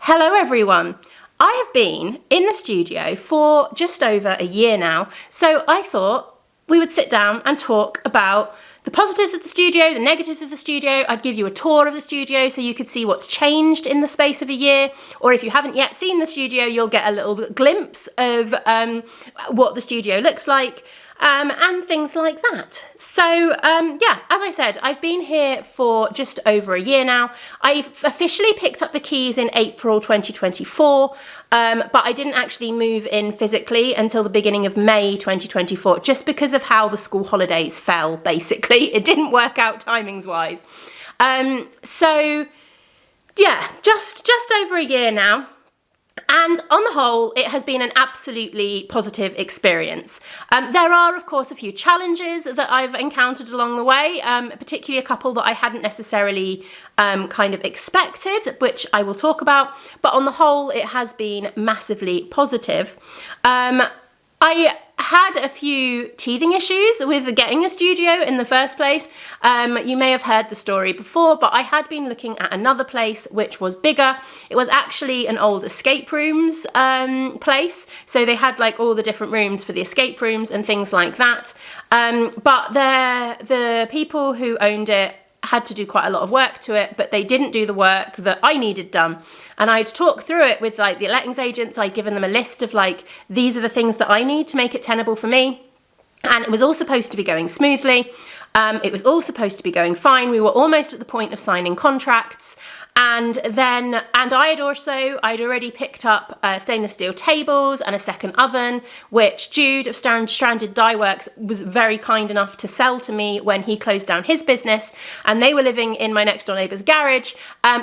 Hello everyone. I have been in the studio for just over a year now, so I thought we would sit down and talk about the positives of the studio, the negatives of the studio. I'd give you a tour of the studio so you could see what's changed in the space of a year, or if you haven't yet seen the studio, you'll get a little glimpse of what the studio looks like. And things like that. So yeah, as I said, I've been here for just over a year now. I've officially picked up the keys in April 2024, but I didn't actually move in physically until the beginning of May 2024, just because of how the school holidays fell, basically. It didn't work out timings wise. So yeah, just over a year now. And on the whole, it has been an absolutely positive experience. There are, of course, a few challenges that I've encountered along the way, particularly a couple that I hadn't necessarily kind of expected, which I will talk about. But on the whole, it has been massively positive. I had a few teething issues with getting a studio in the first place. You may have heard the story before, but I had been looking at another place which was bigger. It was actually an old escape rooms place. So they had like all the different rooms for the escape rooms and things like that. But the people who owned it had to do quite a lot of work to it, but they didn't do the work that I needed done. And I'd talked through it with like the lettings agents. I'd given them a list of like, these are the things that I need to make it tenable for me. And it was all supposed to be going smoothly. It was all supposed to be going fine. We were almost at the point of signing contracts. And I'd already picked up stainless steel tables and a second oven, which Jude of Stranded Dye Works was very kind enough to sell to me when he closed down his business. And they were living in my next door neighbour's garage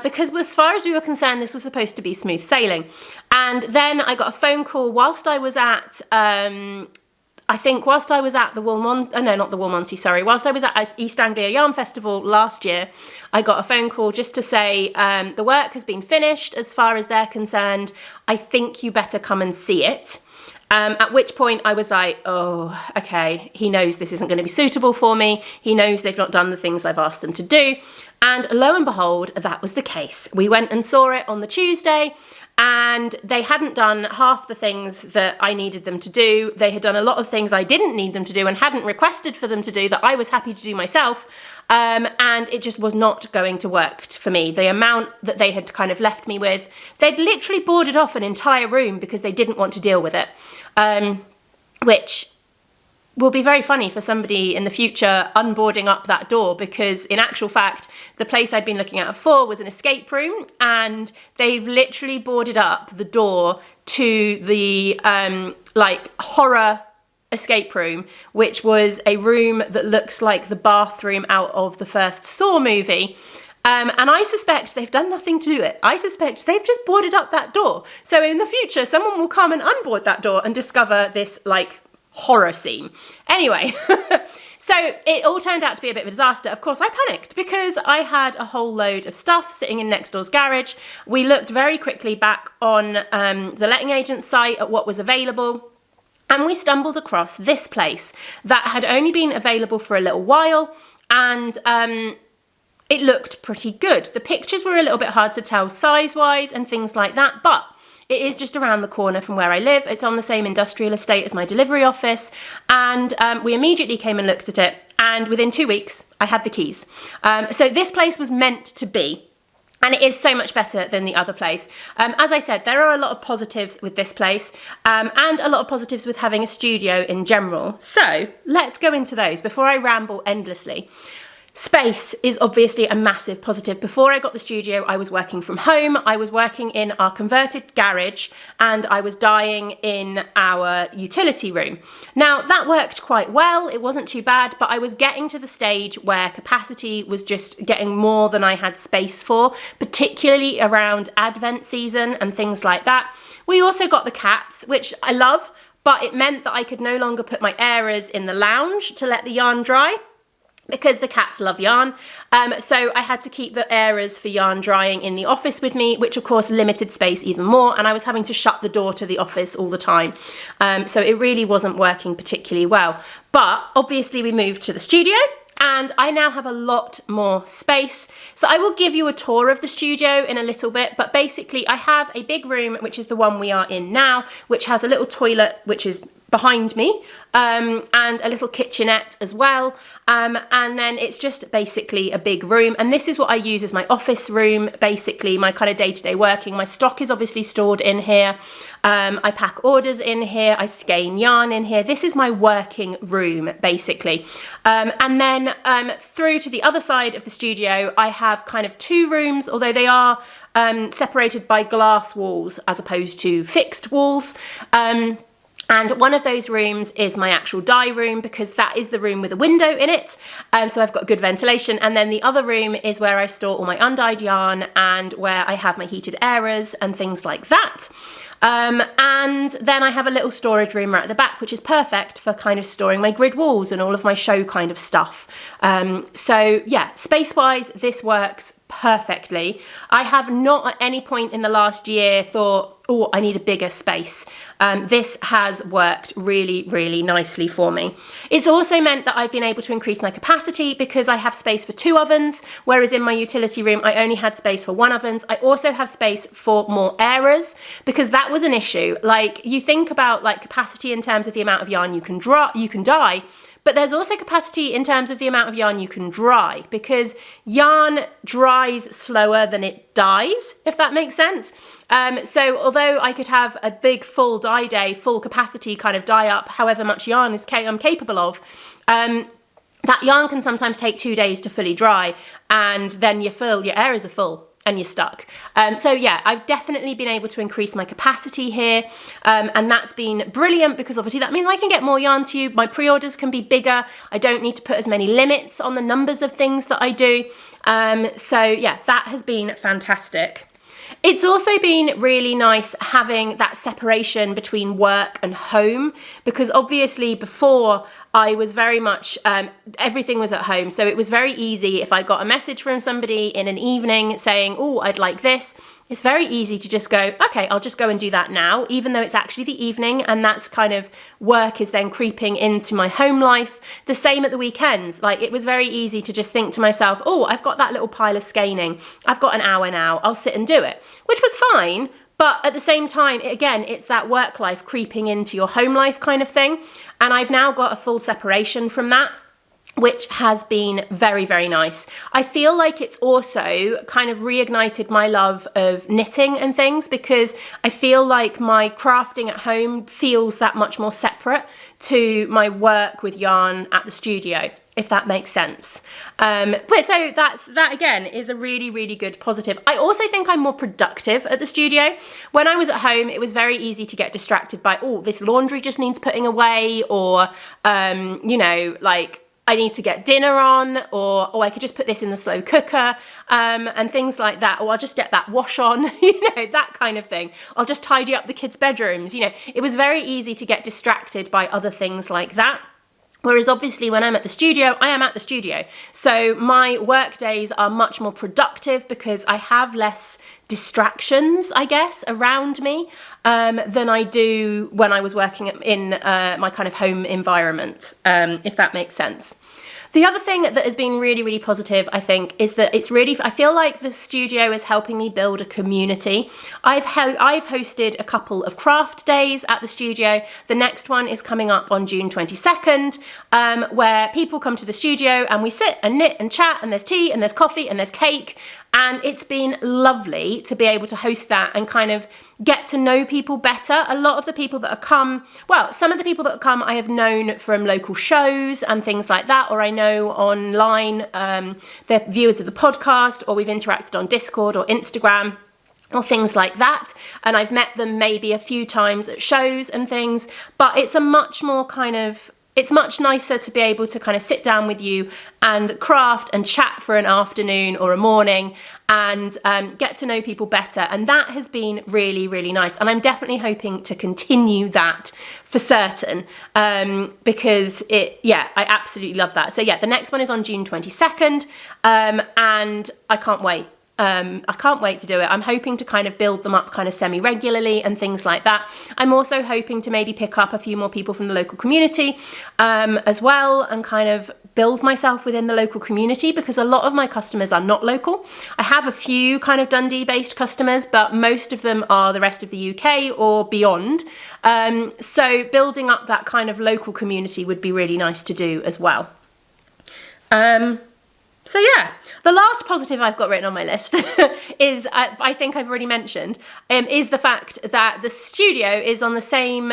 because as far as we were concerned, this was supposed to be smooth sailing. And then I got a phone call whilst I was at whilst I was at the whilst I was at East Anglia Yarn Festival last year, I got a phone call just to say, the work has been finished as far as they're concerned. I think you better come and see it. At which point I was like, oh, okay, he knows this isn't going to be suitable for me. He knows they've not done the things I've asked them to do. And lo and behold, that was the case. We went and saw it on the Tuesday. And they hadn't done half the things that I needed them to do. They had done a lot of things I didn't need them to do and hadn't requested for them to do that I was happy to do myself. And it just was not going to work for me. The amount that they had kind of left me with, they'd literally boarded off an entire room because they didn't want to deal with it, which will be very funny for somebody in the future unboarding up that door, because in actual fact, the place I'd been looking at before was an escape room, and they've literally boarded up the door to the like horror escape room, which was a room that looks like the bathroom out of the first Saw movie. And I suspect they've done nothing to it. I suspect they've just boarded up that door. So in the future, someone will come and unboard that door and discover this like horror scene. Anyway, so it all turned out to be a bit of a disaster. Of course, I panicked because I had a whole load of stuff sitting in next door's garage. We looked very quickly back on the letting agent's site at what was available, and we stumbled across this place that had only been available for a little while, and it looked pretty good. The pictures were a little bit hard to tell size-wise and things like that, but it is just around the corner from where I live. It's on the same industrial estate as my delivery office. And we immediately came and looked at it. And within 2 weeks, I had the keys. So this place was meant to be. And it is so much better than the other place. As I said, there are a lot of positives with this place and a lot of positives with having a studio in general. So let's go into those before I ramble endlessly. Space is obviously a massive positive. Before I got the studio, I was working from home. I was working in our converted garage and I was dyeing in our utility room. Now, that worked quite well. It wasn't too bad, but I was getting to the stage where capacity was just getting more than I had space for, particularly around Advent season and things like that. We also got the cats, which I love, but it meant that I could no longer put my airers in the lounge to let the yarn dry, because the cats love yarn. So I had to keep the airers for yarn drying in the office with me, which of course limited space even more, and I was having to shut the door to the office all the time. So it really wasn't working particularly well. But obviously we moved to the studio, and I now have a lot more space. So I will give you a tour of the studio in a little bit, but basically I have a big room, which is the one we are in now, which has a little toilet, which is behind me, and a little kitchenette as well, and then it's just basically a big room, and this is what I use as my office room, basically my kind of day-to-day working. My stock is obviously stored in here, I pack orders in here, I skein yarn in here. This is my working room basically, and then through to the other side of the studio I have kind of two rooms, although they are separated by glass walls as opposed to fixed walls. And one of those rooms is my actual dye room, because that is the room with a window in it, so I've got good ventilation. And then the other room is where I store all my undyed yarn and where I have my heated airers and things like that. And then I have a little storage room right at the back, which is perfect for kind of storing my grid walls and all of my show kind of stuff. So yeah, space-wise, this works perfectly. I have not at any point in the last year thought, oh, I need a bigger space. This has worked really, really nicely for me. It's also meant that I've been able to increase my capacity because I have space for 2 ovens, whereas in my utility room, I only had space for 1 oven. I also have space for more airers because that was an issue. Like, you think about like capacity in terms of the amount of yarn you can dye, but there's also capacity in terms of the amount of yarn you can dry, because yarn dries slower than it dyes, if that makes sense. So although I could have a big full dye day, full capacity kind of dye up however much yarn I'm capable of, that yarn can sometimes take 2 days to fully dry, and then your airers are full and you're stuck. So yeah, I've definitely been able to increase my capacity here, and that's been brilliant because obviously that means I can get more yarn to you. My pre-orders can be bigger. I don't need to put as many limits on the numbers of things that I do. So yeah, that has been fantastic. It's also been really nice having that separation between work and home, because obviously before I was very much, everything was at home. So it was very easy if I got a message from somebody in an evening saying, oh, I'd like this. It's very easy to just go, okay, I'll just go and do that now, even though it's actually the evening, and that's kind of work is then creeping into my home life. The same at the weekends. Like, it was very easy to just think to myself, oh, I've got that little pile of skeining. I've got an hour now, I'll sit and do it, which was fine. But at the same time, again, it's that work life creeping into your home life kind of thing. And I've now got a full separation from that, which has been very, very nice. I feel like it's also kind of reignited my love of knitting and things, because I feel like my crafting at home feels that much more separate to my work with yarn at the studio, if that makes sense. But so that again is a really, really good positive. I also think I'm more productive at the studio. When I was at home, it was very easy to get distracted by, oh, this laundry just needs putting away, or, you know, like, I need to get dinner on, or I could just put this in the slow cooker, and things like that, or I'll just get that wash on, you know, that kind of thing. I'll just tidy up the kids' bedrooms, you know. It was very easy to get distracted by other things like that. Whereas obviously when I'm at the studio, I am at the studio. So my work days are much more productive because I have less distractions, I guess, around me than I do when I was working in my kind of home environment, if that makes sense. The other thing that has been really, really positive, I think, is that I feel like the studio is helping me build a community. I've hosted a couple of craft days at the studio. The next one is coming up on June 22nd, where people come to the studio and we sit and knit and chat, and there's tea and there's coffee and there's cake. And it's been lovely to be able to host that and kind of get to know people better. A lot of the people that have come, well, some of the people that have come I have known from local shows and things like that, or I know online, they're viewers of the podcast, or we've interacted on Discord or Instagram, or things like that. And I've met them maybe a few times at shows and things, but it's a much more kind of, it's much nicer to be able to kind of sit down with you and craft and chat for an afternoon or a morning and get to know people better. And that has been really, really nice. And I'm definitely hoping to continue that for certain, because I absolutely love that. So yeah, the next one is on June 22nd, and I can't wait. I can't wait to do it. I'm hoping to kind of build them up kind of semi-regularly and things like that. I'm also hoping to maybe pick up a few more people from the local community as well, and kind of build myself within the local community, because a lot of my customers are not local. I have a few kind of Dundee-based customers, but most of them are the rest of the UK or beyond. So building up that kind of local community would be really nice to do as well. So yeah, the last positive I've got written on my list is, I think I've already mentioned, is the fact that the studio is on the same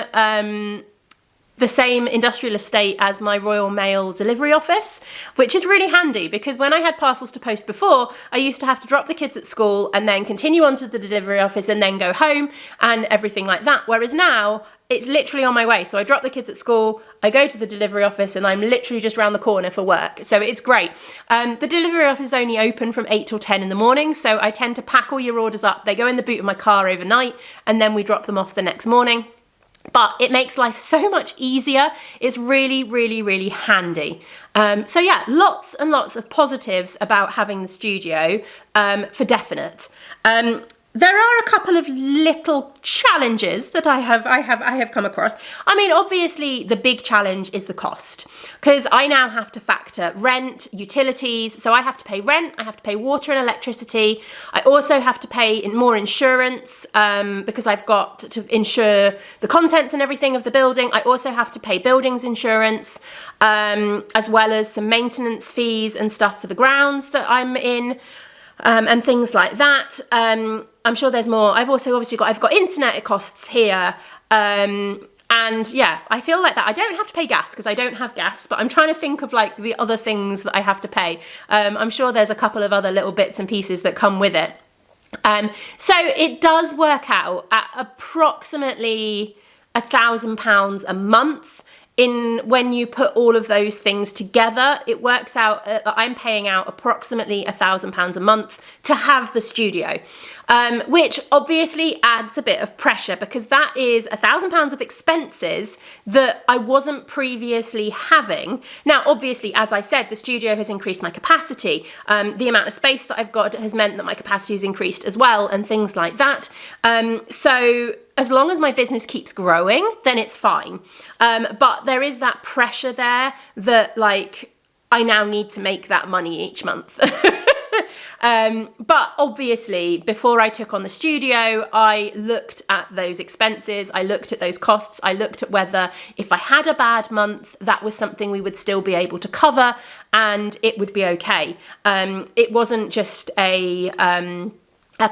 industrial estate as my Royal Mail delivery office, which is really handy, because when I had parcels to post before, I used to have to drop the kids at school and then continue on to the delivery office and then go home and everything like that. Whereas now, it's literally on my way. So I drop the kids at school, I go to the delivery office, and I'm literally just around the corner for work. So it's great. The delivery office is only open from 8 till 10 in the morning. So I tend to pack all your orders up. They go in the boot of my car overnight, and then we drop them off the next morning. But it makes life so much easier. It's really, really, really handy. So yeah, lots and lots of positives about having the studio, for definite. There are a couple of little challenges that I have come across. I mean, obviously the big challenge is the cost, because I now have to factor rent, utilities. So I have to pay rent, I have to pay water and electricity. I also have to pay more insurance, because I've got to insure the contents and everything of the building. I also have to pay buildings insurance, as well as some maintenance fees and stuff for the grounds that I'm in. And things like that. I'm sure there's more. I've also obviously got internet costs here. And yeah, I feel like that. I don't have to pay gas because I don't have gas, but I'm trying to think of like the other things that I have to pay. I'm sure there's a couple of other little bits and pieces that come with it. So it does work out at approximately £1,000 a month. When you put all of those things together, it works out that I'm paying out approximately £1,000 a month to have the studio, which obviously adds a bit of pressure, because that is £1,000 of expenses that I wasn't previously having. Now, obviously, as I said, the studio has increased my capacity. The amount of space that I've got has meant that my capacity has increased as well, and things like that. So as long as my business keeps growing, then it's fine. But there is that pressure there that, like, I now need to make that money each month. But obviously, before I took on the studio, I looked at those expenses, I looked at those costs, I looked at whether if I had a bad month, that was something we would still be able to cover and it would be okay. It wasn't just a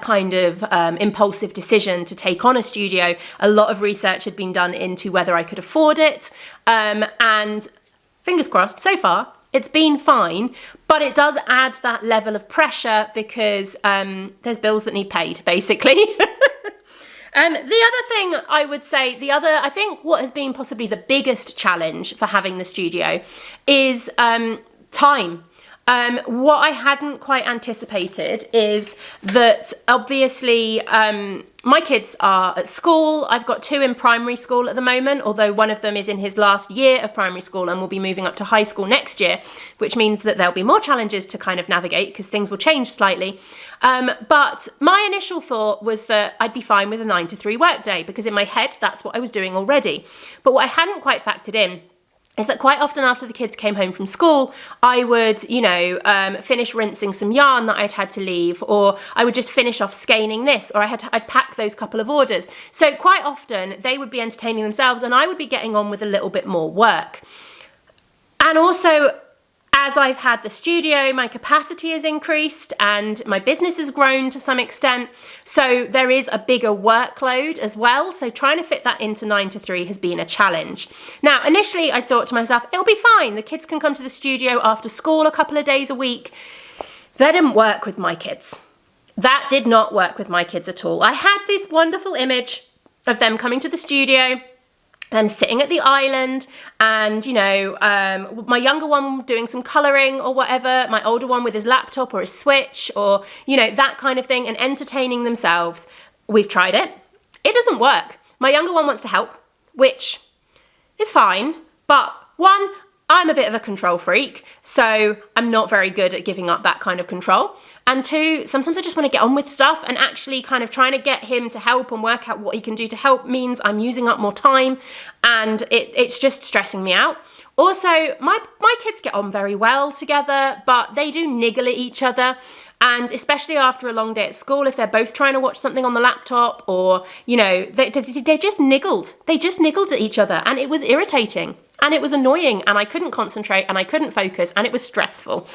kind of impulsive decision to take on a studio. A lot of research had been done into whether I could afford it. And fingers crossed, so far, it's been fine, but it does add that level of pressure because there's bills that need paid, basically. The other thing I would say, I think what has been possibly the biggest challenge for having the studio is time. What I hadn't quite anticipated is that obviously my kids are at school. I've got 2 in primary school at the moment, although one of them is in his last year of primary school and will be moving up to high school next year, which means that there'll be more challenges to kind of navigate because things will change slightly. But my initial thought was that I'd be fine with a 9 to 3 workday, because in my head, that's what I was doing already. But what I hadn't quite factored in is that quite often after the kids came home from school, I would, finish rinsing some yarn that I'd had to leave, or I would just finish off skeins this, or I'd pack those couple of orders. So quite often they would be entertaining themselves and I would be getting on with a little bit more work. And also, as I've had the studio, my capacity has increased and my business has grown to some extent. So there is a bigger workload as well. So trying to fit that into 9 to 3 has been a challenge. Now, initially I thought to myself, it'll be fine. The kids can come to the studio after school a couple of days a week. That didn't work with my kids. That did not work with my kids at all. I had this wonderful image of them coming to the studio, them sitting at the island and, my younger one doing some colouring or whatever, my older one with his laptop or his Switch or, that kind of thing, and entertaining themselves. We've tried it. It doesn't work. My younger one wants to help, which is fine. But one, I'm a bit of a control freak, so I'm not very good at giving up that kind of control. And two, sometimes I just want to get on with stuff, and actually kind of trying to get him to help and work out what he can do to help means I'm using up more time, and it's just stressing me out. Also, my kids get on very well together, but they do niggle at each other. And especially after a long day at school, if they're both trying to watch something on the laptop, or, you know, they just niggled. They just niggled at each other, and it was irritating and it was annoying, and I couldn't concentrate and I couldn't focus, and it was stressful.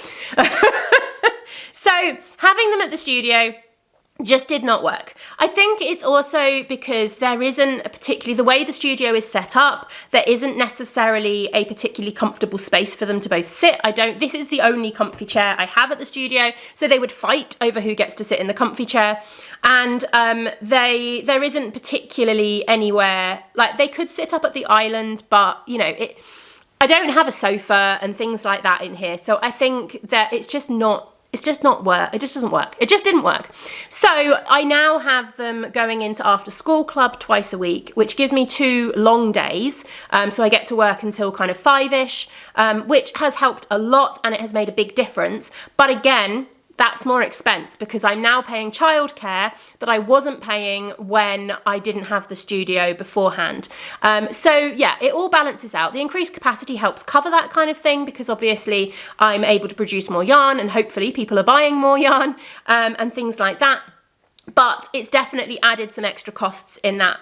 So having them at the studio just did not work. I think it's also because there isn't particularly, the way the studio is set up, there isn't necessarily a particularly comfortable space for them to both sit. This is the only comfy chair I have at the studio, so they would fight over who gets to sit in the comfy chair. And there isn't particularly anywhere, like they could sit up at the island, but you know, I don't have a sofa and things like that in here. So I think that it just doesn't work. It just didn't work. So I now have them going into after school club twice a week, which gives me 2 long days. So I get to work until kind of 5-ish, which has helped a lot, and it has made a big difference. But again, that's more expense because I'm now paying childcare that I wasn't paying when I didn't have the studio beforehand. So yeah, it all balances out. The increased capacity helps cover that kind of thing because obviously I'm able to produce more yarn, and hopefully people are buying more yarn and things like that. But it's definitely added some extra costs in that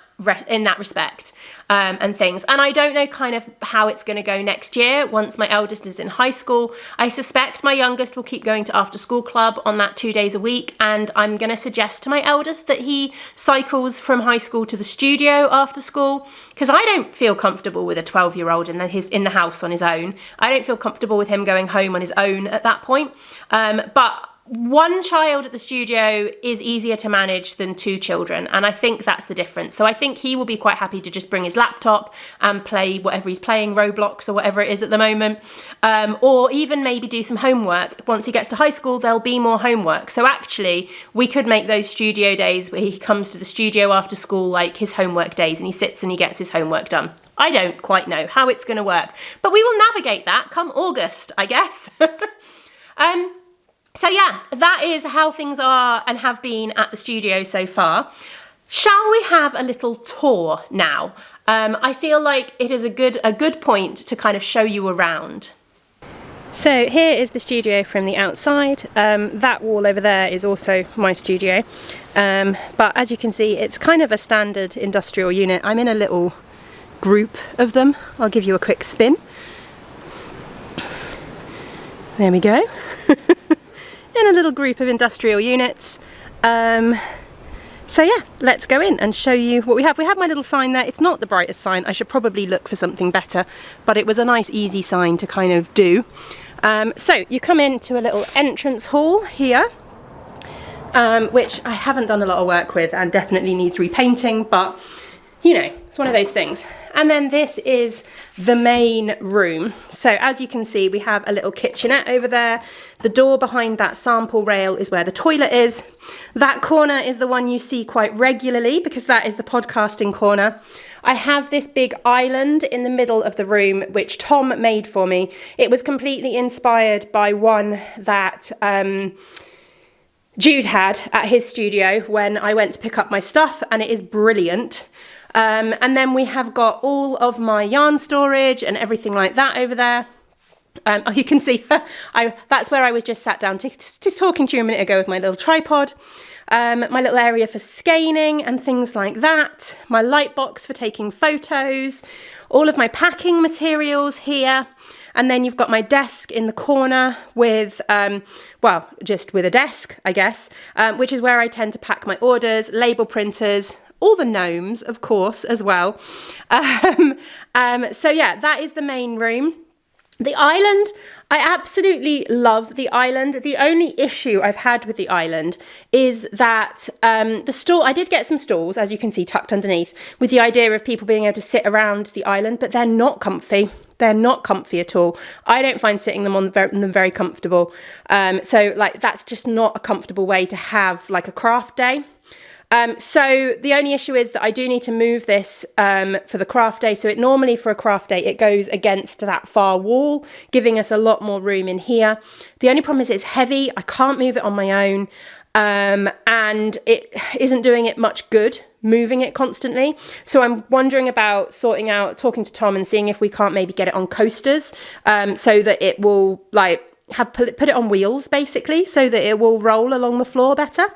respect and things. And I don't know kind of how it's going to go next year once my eldest is in high school. I suspect my youngest will keep going to after school club on that 2 days a week, and I'm going to suggest to my eldest that he cycles from high school to the studio after school, because I don't feel comfortable with a 12-year-old in the house on his own. I don't feel comfortable with him going home on his own at that point. But one child at the studio is easier to manage than 2 children, and I think that's the difference. So I think he will be quite happy to just bring his laptop and play whatever he's playing, Roblox or whatever it is at the moment, or even maybe do some homework. Once he gets to high school, there'll be more homework. So actually, we could make those studio days where he comes to the studio after school like his homework days, and he sits and he gets his homework done. I don't quite know how it's going to work, but we will navigate that come August, I guess. So yeah, that is how things are and have been at the studio so far. Shall we have a little tour now? I feel like it is a good point to kind of show you around. So here is the studio from the outside. That wall over there is also my studio. But as you can see, it's kind of a standard industrial unit. I'm in a little group of them. I'll give you a quick spin. There we go. In a little group of industrial units. So yeah, let's go in and show you what we have. We have my little sign there. It's not the brightest sign. I should probably look for something better, but it was a nice easy sign to kind of do. So you come into a little entrance hall here, which I haven't done a lot of work with and definitely needs repainting, but you know, it's one of those things. And then this is the main room. So as you can see, we have a little kitchenette over there. The door behind that sample rail is where the toilet is. That corner is the one you see quite regularly because that is the podcasting corner. I have this big island in the middle of the room, which Tom made for me. It was completely inspired by one that Jude had at his studio when I went to pick up my stuff, and it is brilliant. And then we have got all of my yarn storage and everything like that over there. You can see, that's where I was just sat down talking to you a minute ago with my little tripod. My little area for scanning and things like that. My light box for taking photos. All of my packing materials here. And then you've got my desk in the corner with, well, just with a desk, I guess, which is where I tend to pack my orders, label printers, all the gnomes, of course, as well. So yeah, that is the main room. The island, I absolutely love the island. The only issue I've had with the island is that I did get some stools, as you can see, tucked underneath, with the idea of people being able to sit around the island, but they're not comfy. They're not comfy at all. I don't find sitting on them very comfortable. So like that's just not a comfortable way to have like a craft day. So the only issue is that I do need to move this for the craft day. So it normally for a craft day, it goes against that far wall, giving us a lot more room in here. The only problem is it's heavy. I can't move it on my own. And it isn't doing it much good moving it constantly. So I'm wondering about talking to Tom and seeing if we can't maybe get it on coasters, so that it will like put it on wheels basically, so that it will roll along the floor better.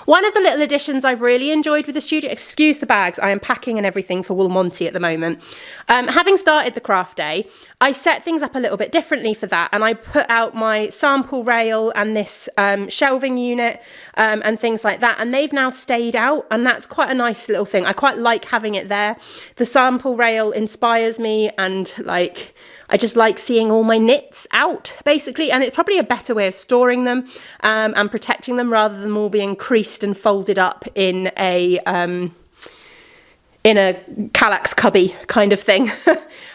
One of the little additions I've really enjoyed with the studio, excuse the bags, I am packing and everything for Woolmonty at the moment. Having started the craft day, I set things up a little bit differently for that, and I put out my sample rail and this shelving unit and things like that, and they've now stayed out, and that's quite a nice little thing. I quite like having it there. The sample rail inspires me, and like I just like seeing all my knits out, basically, and it's probably a better way of storing them and protecting them rather than them all being creased and folded up in a Kallax cubby kind of thing.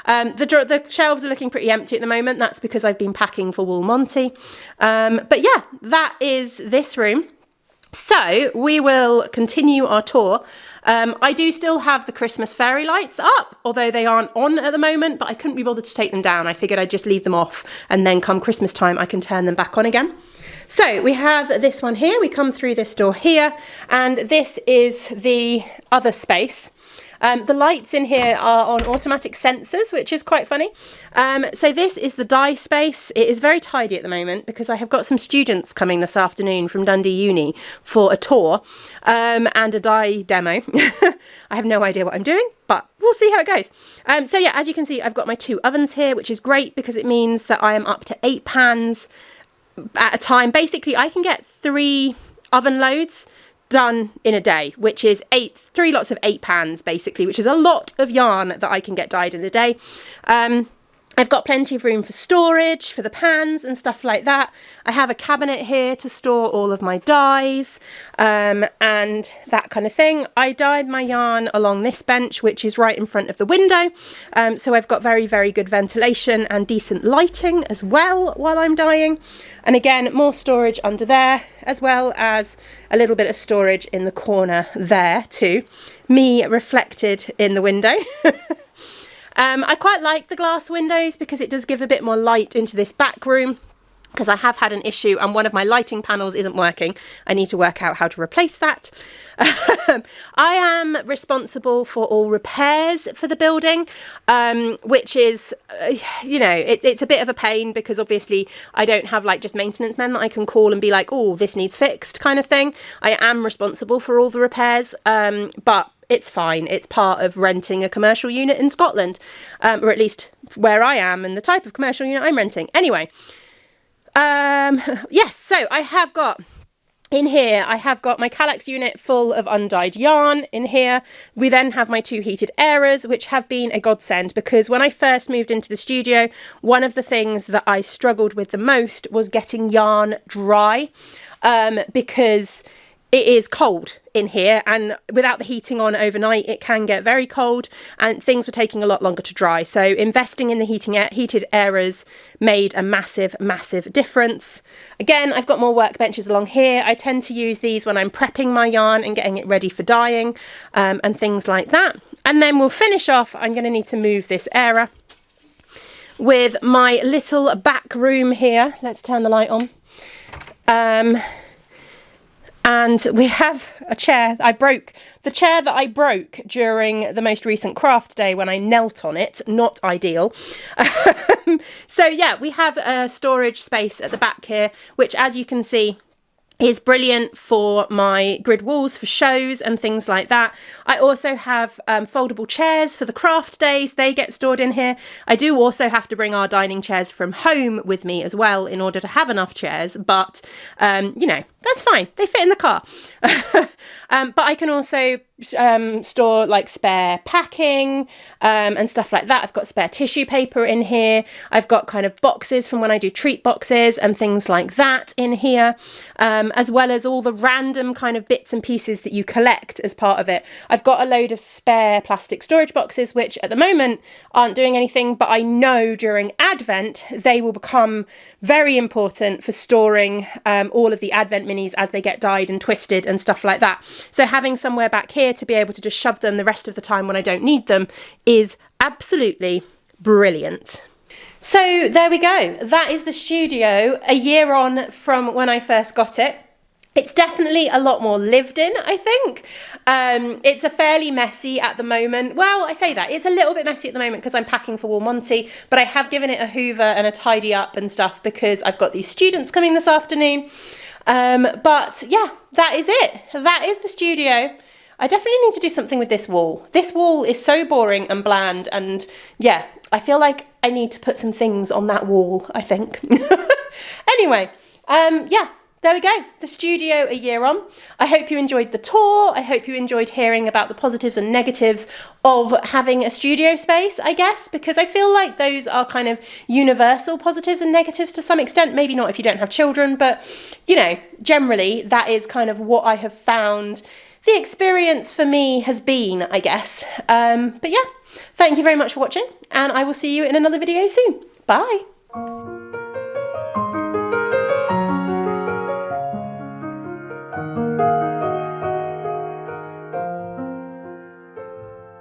The shelves are looking pretty empty at the moment. That's because I've been packing for Woolmonty. But yeah, that is this room. So we will continue our tour. I do still have the Christmas fairy lights up, although they aren't on at the moment, but I couldn't be bothered to take them down. I figured I'd just leave them off, and then come Christmas time, I can turn them back on again. So we have this one here. We come through this door here, and this is the other space. The lights in here are on automatic sensors, which is quite funny. So this is the dye space. It is very tidy at the moment because I have got some students coming this afternoon from Dundee Uni for a tour and a dye demo. I have no idea what I'm doing, but we'll see how it goes. So yeah, as you can see, I've got my 2 ovens here, which is great because it means that I am up to 8 pans at a time. Basically, I can get 3 oven loads done in a day, which is 3 lots of 8 pans basically, which is a lot of yarn that I can get dyed in a day. I've got plenty of room for storage for the pans and stuff like that. I have a cabinet here to store all of my dyes and that kind of thing. I dyed my yarn along this bench, which is right in front of the window. So I've got very, very good ventilation and decent lighting as well while I'm dyeing. And again, more storage under there, as well as a little bit of storage in the corner there too. Me reflected in the window. I quite like the glass windows because it does give a bit more light into this back room, because I have had an issue and one of my lighting panels isn't working. I need to work out how to replace that. I am responsible for all repairs for the building, which is, you know, it's a bit of a pain because obviously I don't have like just maintenance men that I can call and be like, oh, this needs fixed kind of thing. I am responsible for all the repairs, but it's fine. It's part of renting a commercial unit in Scotland, or at least where I am and the type of commercial unit I'm renting. Anyway, yes, so I have got in here, I have got my Kallax unit full of undyed yarn in here. We then have my 2 heated airers, which have been a godsend because when I first moved into the studio, one of the things that I struggled with the most was getting yarn dry, because it is cold in here, and without the heating on overnight, it can get very cold and things were taking a lot longer to dry. So investing in the heated airers made a massive, massive difference. Again, I've got more workbenches along here. I tend to use these when I'm prepping my yarn and getting it ready for dyeing, and things like that. And then we'll finish off. I'm going to need to move this airer with my little back room here. Let's turn the light on. And we have a chair. I broke the chair that I broke during the most recent craft day when I knelt on it. Not ideal. So yeah, we have a storage space at the back here, which as you can see is brilliant for my grid walls for shows and things like that. I also have foldable chairs for the craft days. They get stored in here. I do also have to bring our dining chairs from home with me as well in order to have enough chairs, but you know, that's fine. They fit in the car. But I can also store like spare packing and stuff like that. I've got spare tissue paper in here. I've got kind of boxes from when I do treat boxes and things like that in here, as well as all the random kind of bits and pieces that you collect as part of it. I've got a load of spare plastic storage boxes, which at the moment aren't doing anything, but I know during Advent they will become very important for storing all of the Advent minis as they get dyed and twisted and stuff like that. So having somewhere back here to be able to just shove them the rest of the time when I don't need them is absolutely brilliant. So there we go. That is the studio a year on from when I first got it. It's definitely a lot more lived in, I think. It's a fairly messy at the moment. Well, I say that. It's a little bit messy at the moment because I'm packing for Monty, but I have given it a hoover and a tidy up and stuff because I've got these students coming this afternoon. But yeah, that is it. That is the studio. I definitely need to do something with this wall. This wall is so boring and bland, and yeah, I feel like I need to put some things on that wall, I think. Anyway, yeah. There we go, the studio a year on. I hope you enjoyed the tour. I hope you enjoyed hearing about the positives and negatives of having a studio space, I guess, because I feel like those are kind of universal positives and negatives to some extent. Maybe not if you don't have children, but, you know, generally that is kind of what I have found the experience for me has been, I guess. But yeah, thank you very much for watching, and I will see you in another video soon. Bye.